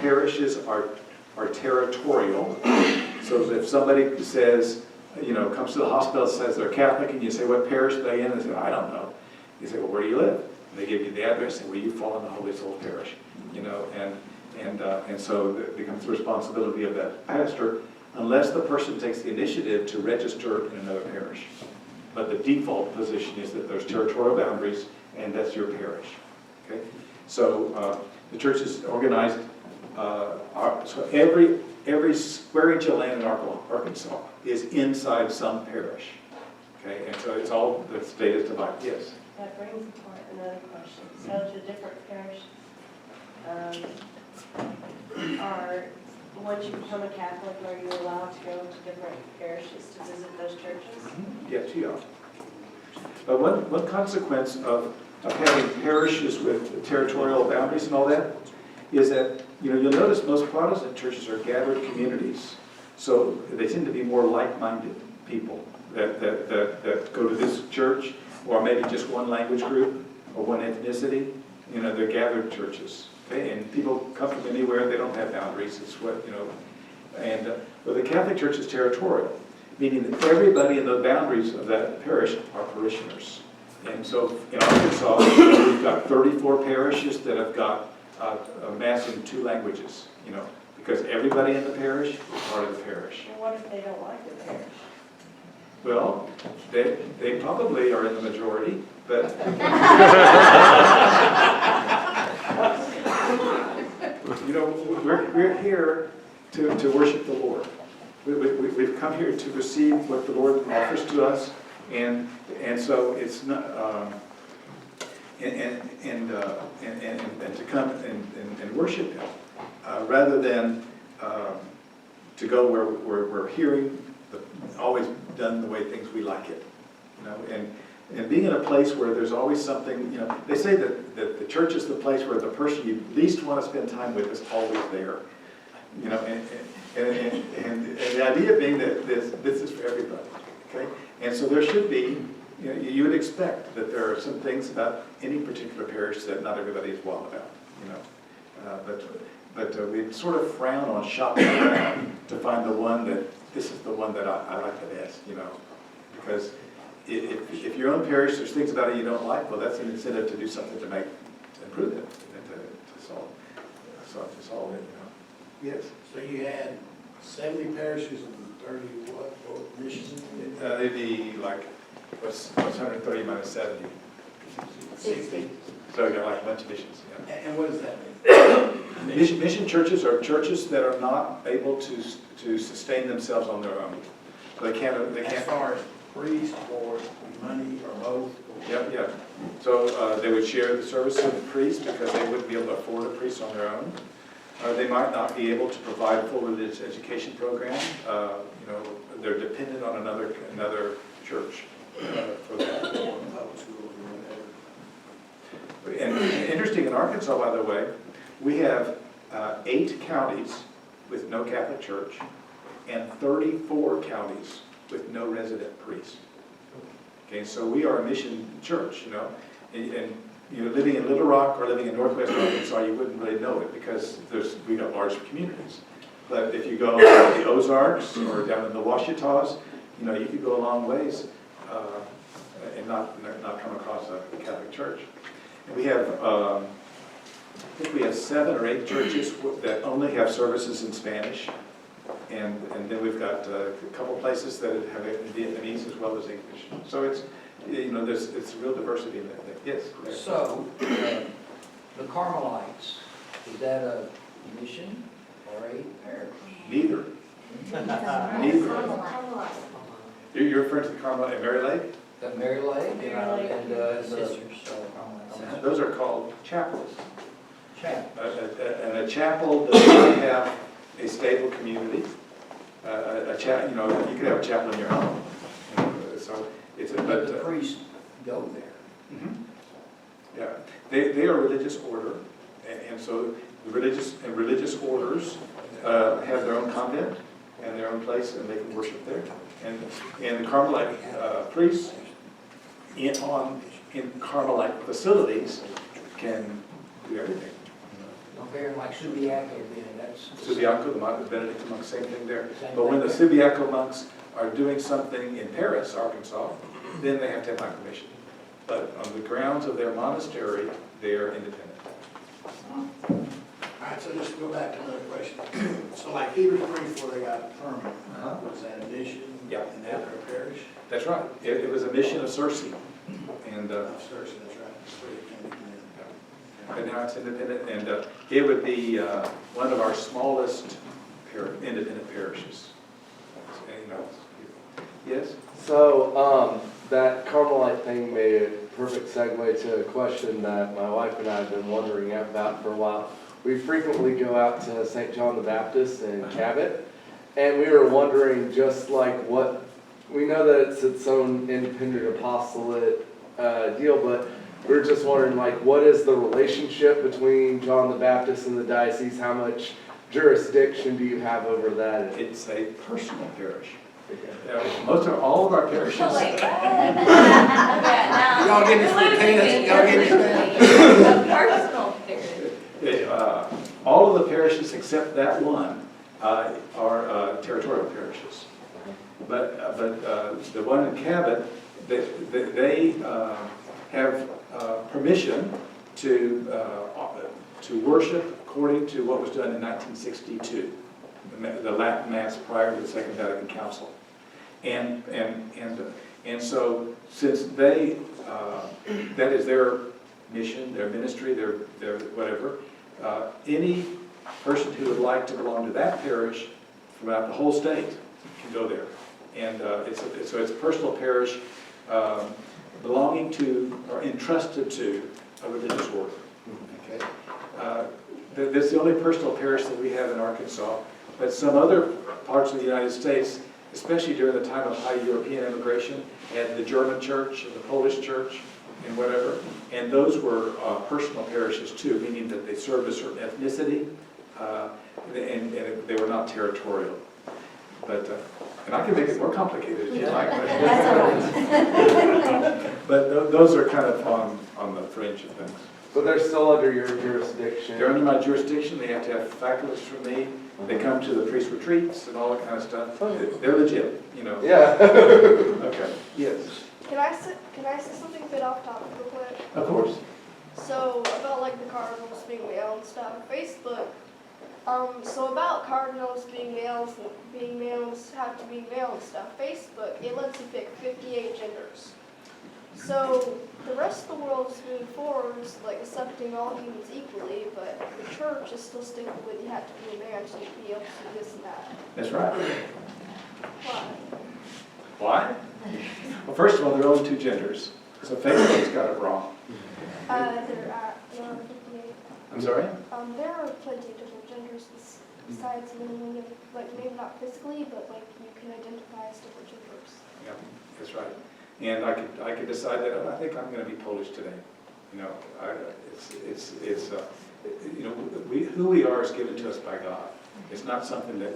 parishes are territorial. So if somebody says, comes to the hospital and says they're Catholic, and you say, what parish are they in? They say, I don't know. You say, well, where do you live? And they give you the address, and well, you fall in the Holy Soul Parish. And so it becomes the responsibility of that pastor, unless the person takes the initiative to register in another parish. But the default position is that there's territorial boundaries, and that's your parish. Okay? So the church is organized. So every square inch of land in Arkansas is inside some parish. Okay, and so it's all, the state is divided. Yes. That brings apart another question. So to different parish, once you become a Catholic, are you allowed to go to different parishes to visit those churches? Yes, you are. But one consequence of having parishes with territorial boundaries and all that is that, you'll notice most Protestant churches are gathered communities. So they tend to be more like-minded people that go to this church, or maybe just one language group or one ethnicity. They're gathered churches. Okay? And people come from anywhere. They don't have boundaries. It's what, but the Catholic Church is territorial, meaning that everybody in the boundaries of that parish are parishioners. And so in Arkansas, we've got 34 parishes that have got a mass in 2 languages, because everybody in the parish is part of the parish. Well, what if they don't like the parish? Well, they probably are in the majority, but we're here to worship the Lord. We've come here to receive what the Lord offers to us, and so it's not and to come and worship Him, rather than to go where we're hearing always done the way things we like it, and being in a place where there's always something, they say that the church is the place where the person you least want to spend time with is always there, and the idea being that this is for everybody, okay? And so there should be, you would expect that there are some things about any particular parish that not everybody is wild about, but we sort of frown on shopping around to find the one that, this is the one that I like the best, because if your own parish, there's things about it you don't like, well, that's an incentive to do something to improve it, and to solve it, Yes. So you had 70 parishes and 30 what missions? It'd be like, what's 130 minus 70? 60. So you got like a bunch of missions, yeah. And what does that mean? Mission churches are churches that are not able to sustain themselves on their own. So they can't. As far as priest or money or both? Yeah. So they would share the service of the priest because they wouldn't be able to afford a priest on their own. They might not be able to provide a full religious education program. They're dependent on another church for that. And interesting, in Arkansas, by the way, we have 8 counties with no Catholic church and 34 counties with no resident priest. Okay, so we are a mission church, and living in Little Rock or living in Northwest Arkansas, you wouldn't really know it because we got large communities. But if you go to the Ozarks or down in the Ouachitas, you could go a long ways and not come across a Catholic church. And we have, I think we have 7 or 8 churches that only have services in Spanish, and then we've got a couple places that have it in Vietnamese as well as English. So it's it's real diversity in that thing. Yes. So the Carmelites, is that a mission or a parish? Neither. You're referring to the Carmelite at Mary Lake? The Mary Lake and the Sisters. Carmelites. Those are called chapels. Chapel. And a chapel does not have a stable community. You could have a chapel in your home. So it's But the priests go there. Mm-hmm. Yeah, they are a religious order, and so the religious orders have their own convent and their own place, and they can worship there. And the Carmelite priests in Carmelite facilities can do everything. Okay, and like Subiaco then, that's. Subiaco, the Benedictine monks, same thing there. Same But when the thing. Subiaco monks are doing something in Paris, Arkansas, then they have to have my permission. But on the grounds of their monastery, they are independent. All right, so just go back to another question. So like Hebrews 3:4, they got a permit. Was that a mission? Yeah. In that their parish? That's right. It was a mission of Circe. And, Of Circe, that's right. That's where it came from. but now it's independent, and it would be one of our smallest independent parishes. You know, yes? So, that Carmelite thing made a perfect segue to a question that my wife and I have been wondering about for a while. We frequently go out to St. John the Baptist in Cabot, and we were wondering just like what, we know that it's its own independent apostolate deal, but we were just wondering like what is the relationship between John the Baptist and the diocese? How much jurisdiction do you have over that? It's a personal parish. Okay. All of our parishes. Like, Y'all getting this for tennis? Y'all getting this now? A personal period. All of the parishes except that one are territorial parishes. But the one in Cabot, they have permission to worship according to what was done in 1962, the Latin Mass prior to the Second Vatican Council. And so since they, that is their mission, their ministry, their whatever, any person who would like to belong to that parish throughout the whole state can go there. And so it's a personal parish belonging to or entrusted to a religious order. Okay, that's the only personal parish that we have in Arkansas. But some other parts of the United States, especially during the time of high European immigration, had the German church and the Polish church and whatever, and those were personal parishes too, meaning that they served a certain ethnicity, and they were not territorial. But and I can make it more complicated if you like. But those are kind of on the fringe of things. But they're still under your jurisdiction. They're under my jurisdiction. They have to have faculties from me. They come to the priest retreats and all that kind of stuff. They're legit, you know. Yeah. Okay. Yes. Can I say something a bit off topic real quick? Of course. So about like the cardinals being male and stuff. Facebook. So about cardinals being males have to be male and stuff. Facebook, it lets you pick 58 genders. So the rest of the world is moving forward, like accepting all humans equally, but the church is still sticking with you have to be a man to be able to do this and that. That's right. Why? Why? Well, first of all, there are only two genders. So Facebook's got it wrong. There are 58. I'm sorry? There are plenty of different genders besides men and women, like maybe not physically, but like you can identify as different genders. Yeah, that's right. And I could decide that I think I'm going to be Polish today. You know, you know, who we are is given to us by God. It's not something that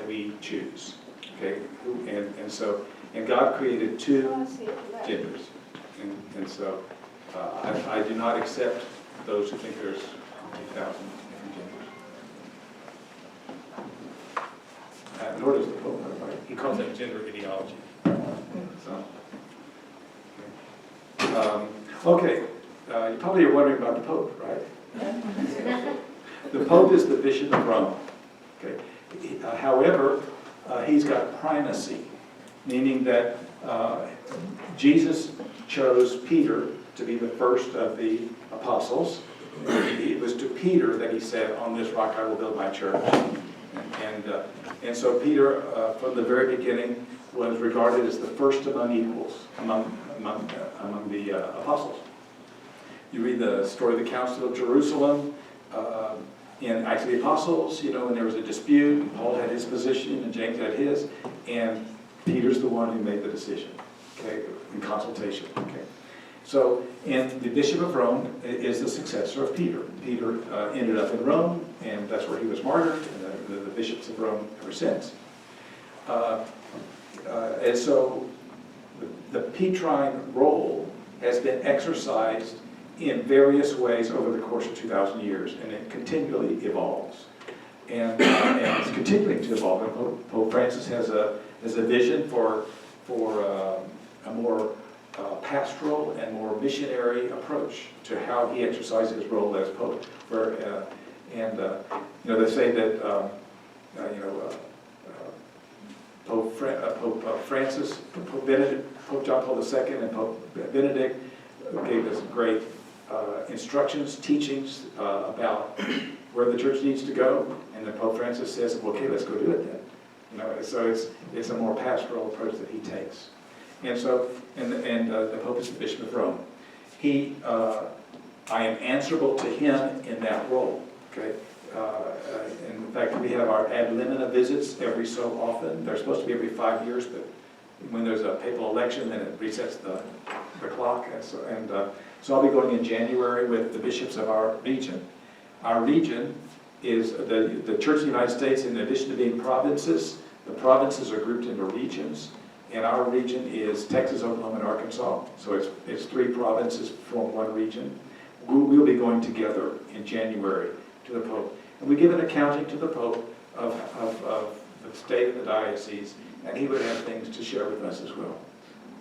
we choose. Okay, and God created two I see it from that. genders, and so I do not accept those who think there's 2,000 different genders. Nor does the Pope. Right? He calls that gender ideology. So. Okay, you probably are wondering about the Pope, right? The Pope is the Bishop of Rome. Okay. However, he's got primacy, meaning that Jesus chose Peter to be the first of the apostles. It was to Peter that he said, "On this rock I will build my church." And so Peter, from the very beginning, was regarded as the first among equals, among the apostles. You read the story of the Council of Jerusalem in Acts of the Apostles, you know, and there was a dispute, and Paul had his position, and James had his, and Peter's the one who made the decision, okay, in consultation, okay. So, and the Bishop of Rome is the successor of Peter. Peter ended up in Rome, and that's where he was martyred, and the bishops of Rome ever since. And so the Petrine role has been exercised in various ways over the course of 2,000 years, and it continually evolves. And it's continuing to evolve. And Pope Francis has a vision for a more pastoral and more missionary approach to how he exercises his role as Pope. They say that Pope Francis, Pope Benedict, Pope John Paul II, and Pope Benedict gave us great instructions, teachings about where the church needs to go, and then Pope Francis says, okay, let's go do it then. So it's a more pastoral approach that he takes. And so, the Pope is the Bishop of Rome. I am answerable to him in that role, okay? In fact, we have our ad limina visits every so often. They're supposed to be every 5 years, but when there's a papal election, then it resets the clock. So I'll be going in January with the bishops of our region. Our region is the Church of the United States. In addition to being provinces, the provinces are grouped into regions. And our region is Texas, Oklahoma, and Arkansas. So it's 3 provinces form one region. We'll be going together in January to the Pope. And we give an accounting to the Pope of the state of the diocese, and he would have things to share with us as well.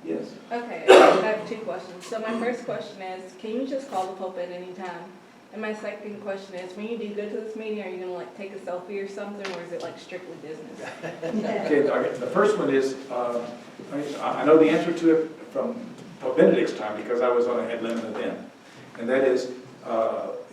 Yes? Okay, I have 2 questions. So my first question is, can you just call the Pope at any time? And my second question is, when you do go to this meeting, are you gonna like take a selfie or something, or is it like strictly business? Okay, the first one is, I know the answer to it from Pope Benedict's time because I was on a ad limina then. And that is,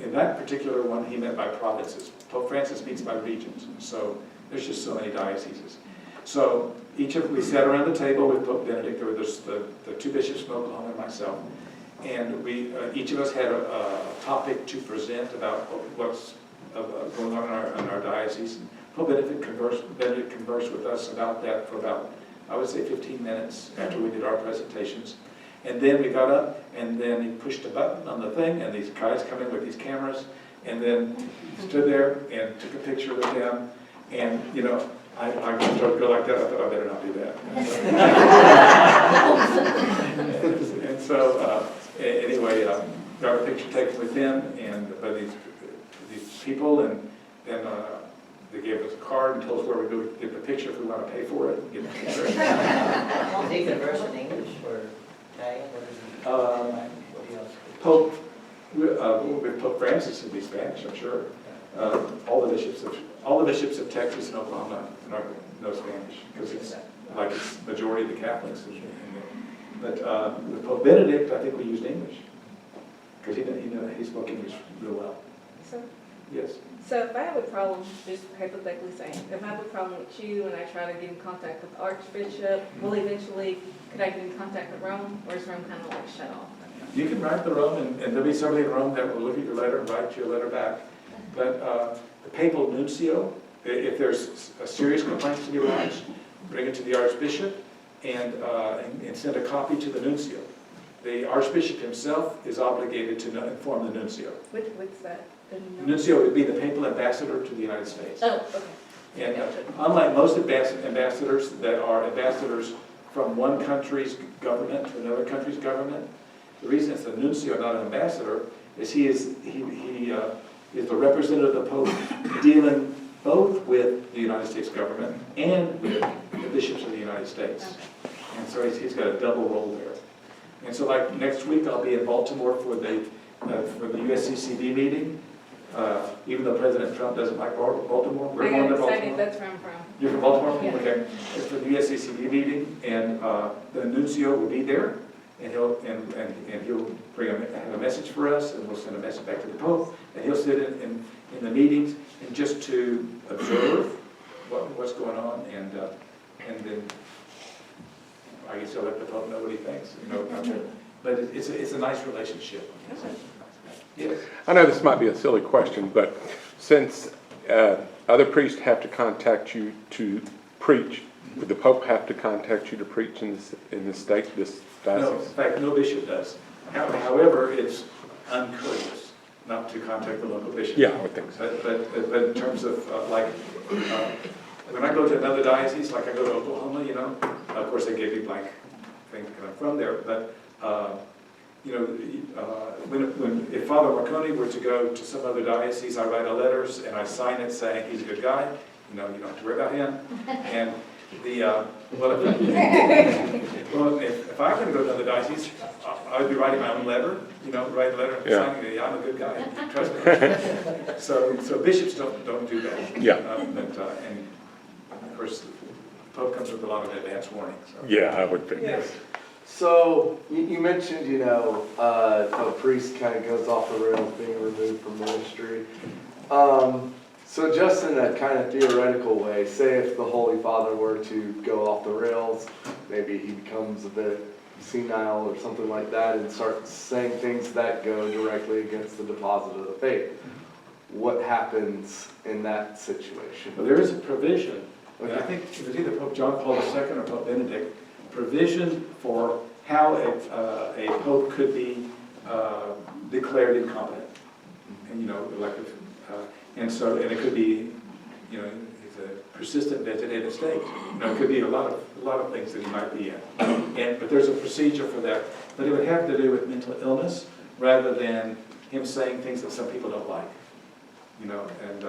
in that particular one, he meant by provinces. Pope Francis meets by regions. So there's just so many dioceses. So we sat around the table with Pope Benedict. There were the 2 bishops from Oklahoma and myself. And each of us had a topic to present about what's going on in our diocese. And Pope Benedict conversed with us about that for about, I would say, 15 minutes after we did our presentations. And then we got up, and then he pushed a button on the thing, and these guys come in with these cameras, and then stood there and took a picture with them. And, I started to go like that. I thought, I better not do that. And so, anyway, got a picture taken with them and by these people, and then they gave us a card and told us where we go get the picture if we want to pay for it. Get the picture. Does he converse in English or Italian? What do you else? Pope, with Pope Francis, it'd be Spanish, I'm sure. All the bishops of Texas and Oklahoma know Spanish because it's majority of the Catholics. But with Pope Benedict, I think we used English because he spoke English real well. So, Yes. so if I have a problem, just hypothetically saying, if I have a problem with you and I try to get in contact with the Archbishop, well, eventually, could I get in contact with Rome, or is Rome kind of like shut off? You can write to Rome, and there'll be somebody in Rome that will look at your letter and write you a letter back. But the papal nuncio, if there's a serious complaint to be lodged, bring it to the Archbishop and send a copy to the nuncio. The Archbishop himself is obligated to inform the nuncio. What's that? The nuncio would be the papal ambassador to the United States. Oh, okay. And unlike most ambassadors that are ambassadors from one country's government to another country's government, the reason it's a nuncio, not an ambassador, is he is the representative of the Pope dealing both with the United States government and with the bishops of the United States. Okay. And so he's got a double role there. And so like next week, I'll be in Baltimore for the USCCB meeting. Even though President Trump doesn't like Baltimore, we're I going got to excited, Baltimore. that's where I'm from. You're from Baltimore? Yeah. Okay. It's for the USCCB meeting, and the nuncio will be there, and he'll bring have a message for us, and we'll send a message back to the Pope, and he'll sit in the meetings and just to observe what's going on, and then I guess he'll let the Pope know what he thinks. But it's a nice relationship. Yes. I know this might be a silly question, but since other priests have to contact you to preach, would the Pope have to contact you to preach in the state, this No, in diocese? fact, no bishop does. However, it's uncourteous not to contact the local bishop. Yeah, I would think so. But in terms of when I go to another diocese, like I go to Oklahoma, of course they give me blank thing because I'm from there, but you know, if Father Marconi were to go to some other diocese, I write a letter and I sign it saying he's a good guy, you know, you don't have to worry about him. And if I were to go to another diocese, I would be writing my own letter, you know, write a letter and Yeah. signing it, yeah, I'm a good guy, trust me. So bishops don't do that. Yeah. And of course, the Pope comes with a lot of advance warning, so. Yeah, I would think. Yes. So, you mentioned, you know, a priest kind of goes off the rails being removed from ministry. So just in a kind of theoretical way, say if the Holy Father were to go off the rails, maybe he becomes a bit senile or something like that and starts saying things that go directly against the deposit of the faith. What happens in that situation? Well, there is a provision, and I Okay. think it was either Pope John Paul II or Pope Benedict, provision for how a pope could be declared incompetent. And, you know, like, and it could be, you know, he's a persistent vegetative state. You know, it could be a lot of things that he might be in. But there's a procedure for that. But it would have to do with mental illness rather than him saying things that some people don't like. You know, and